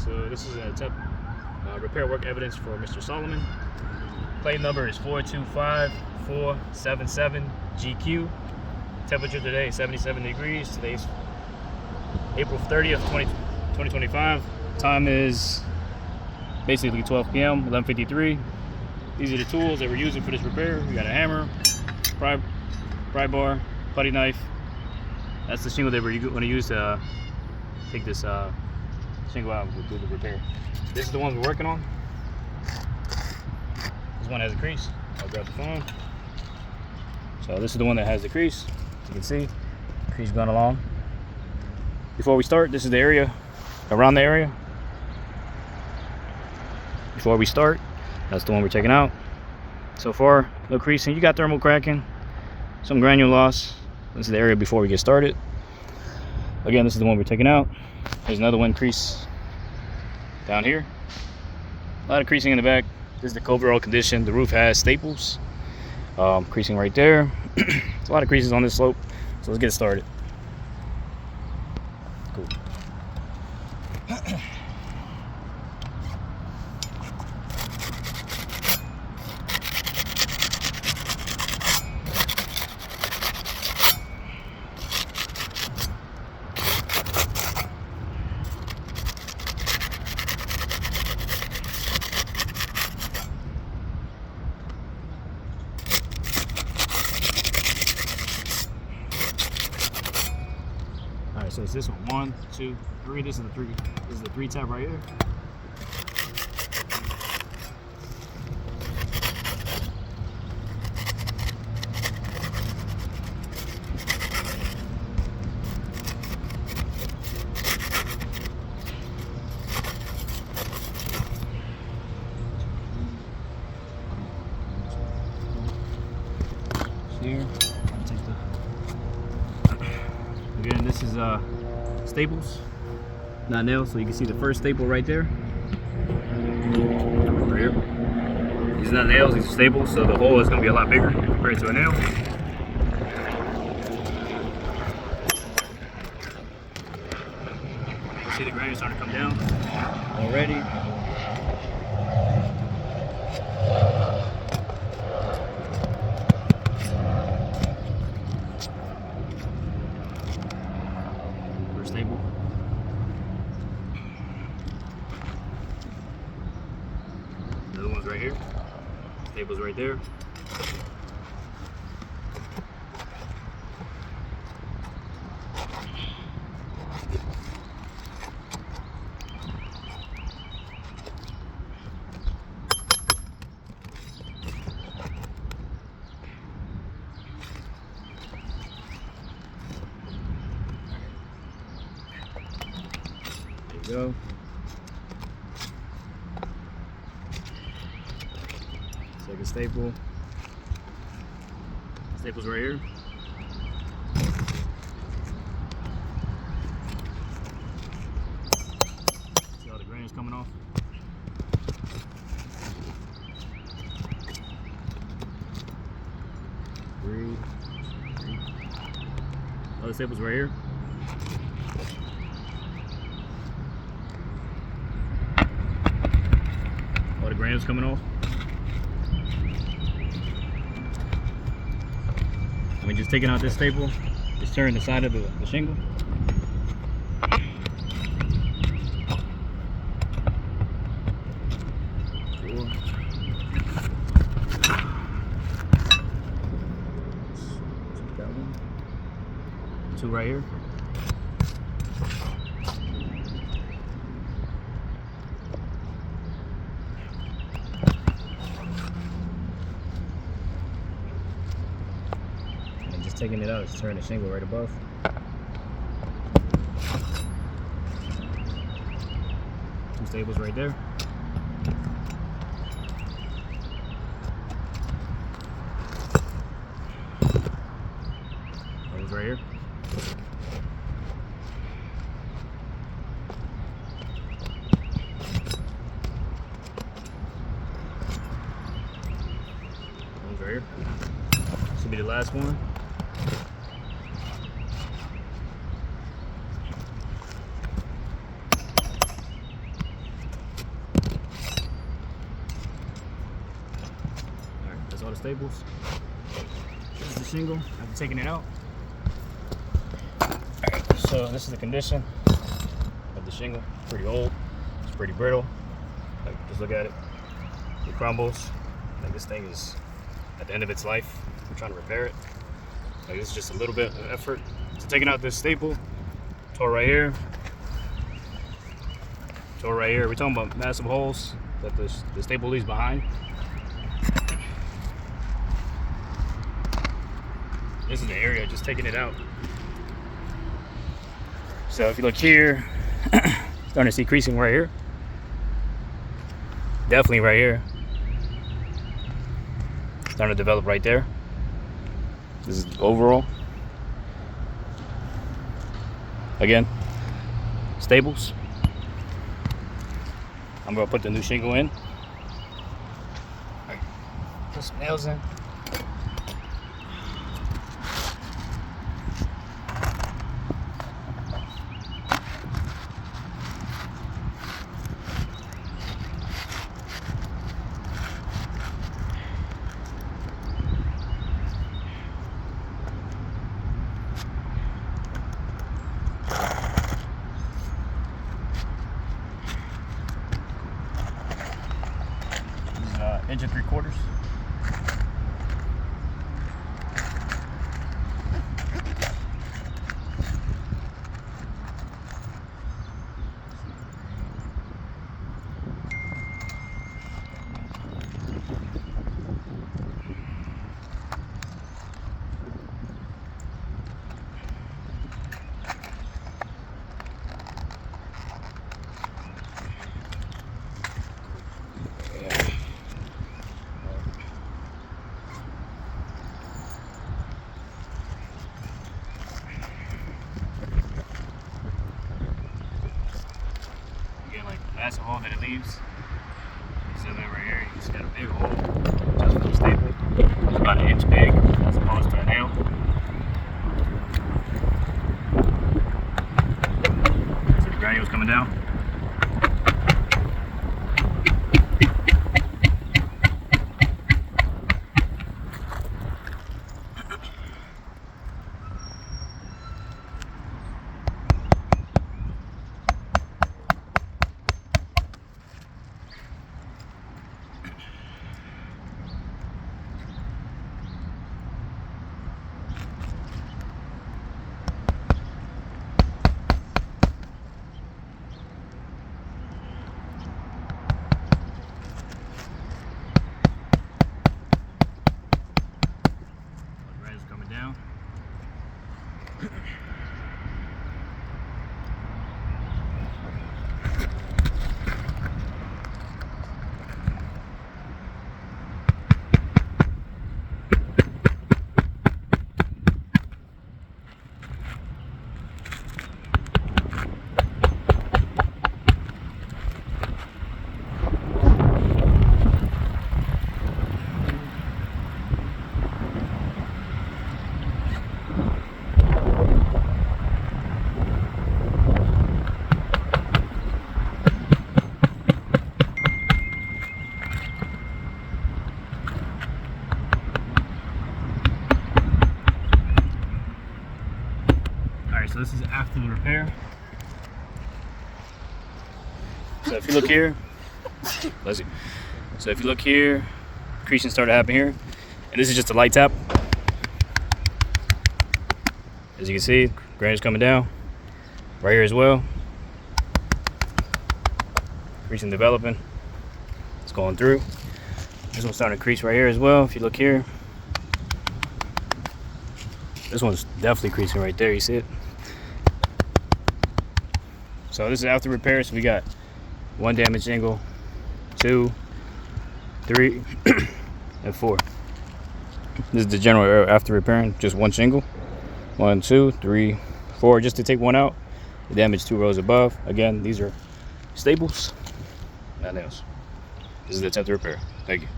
So this is a repair work evidence for Mr. Solomon. Plate number is 425477 GQ. Temperature today is 77 degrees. Today's April 30th, 2025. Time is basically 12 p.m., 11:53. These are the tools that we're using for this repair. We got a hammer, pry bar, putty knife. That's the shingle that we're going to use to take this shingle out and do the repair. This is the one we're working on. This one has a crease. I'll grab the phone. So this is the one that has the crease. You can see, crease going along. Before we start, this is the area, around the area. Before we start, that's the one we're taking out. So far, no creasing. You got thermal cracking, some granule loss. This is the area before we get started. Again, this is the one we're taking out. There's another one crease down here. A lot of creasing in the back. This is the overall condition. The roof has staples. Creasing right there. There's a lot of creases on this slope. So let's get started. Cool. Alright, so it's this one. 1, 2, 3. This is the 3. This is the 3 tab right here. Here. Again, this is staples, not nails. So you can see the first staple right there. Right here. These are not nails, these are staples, so the hole is going to be a lot bigger compared to a nail. You can see the grain starting to come down already. Staple. Another one's right here. Staples right there. Go. Second staple. Staples right here. See all the grains coming off. Three. Other staples right here. All the grains coming off. I mean, just taking out this staple, just tearing the side of the shingle. Four. That one. 2 right here. Taking it out, just turning the shingle right above. 2 staples right there. One's right here. One's right here. This will be the last one. That's all the staples. This is the shingle after taking it out. Alright, so this is the condition of the shingle. Pretty old. It's pretty brittle. Like, just look at it. It crumbles. Like, this thing is at the end of its life. We're trying to repair it. Like, this is just a little bit of effort. So taking out this staple, tore right here. Tore right here. We're talking about massive holes that the staple leaves behind. This is the area, just taking it out. So if you look here, starting to see creasing right here. Definitely right here. Starting to develop right there. This is overall. Again, staples. I'm gonna put the new shingle in. All right, put some nails in. Inch and 3/4. That's the hole that it leaves. So then right here, you just got a big hole just for the staple. It's about 1 inch big as opposed to a nail. So the granules coming down. Down. So this is after the repair. So if you look here, let's see. So if you look here, creasing started happening here, and this is just a light tap. As you can see, granules coming down right here as well. Creasing developing. It's going through. This one's starting to crease right here as well. If you look here, this one's definitely creasing right there. You see it? So this is after repair. So we got 1 damaged shingle, 2, 3, and 4. This is the general error after repairing just 1 shingle. 1, 2, 3, 4. Just to take 1 out. The damaged 2 rows above. Again, these are staples, not nails. This is the attempt to repair. Thank you.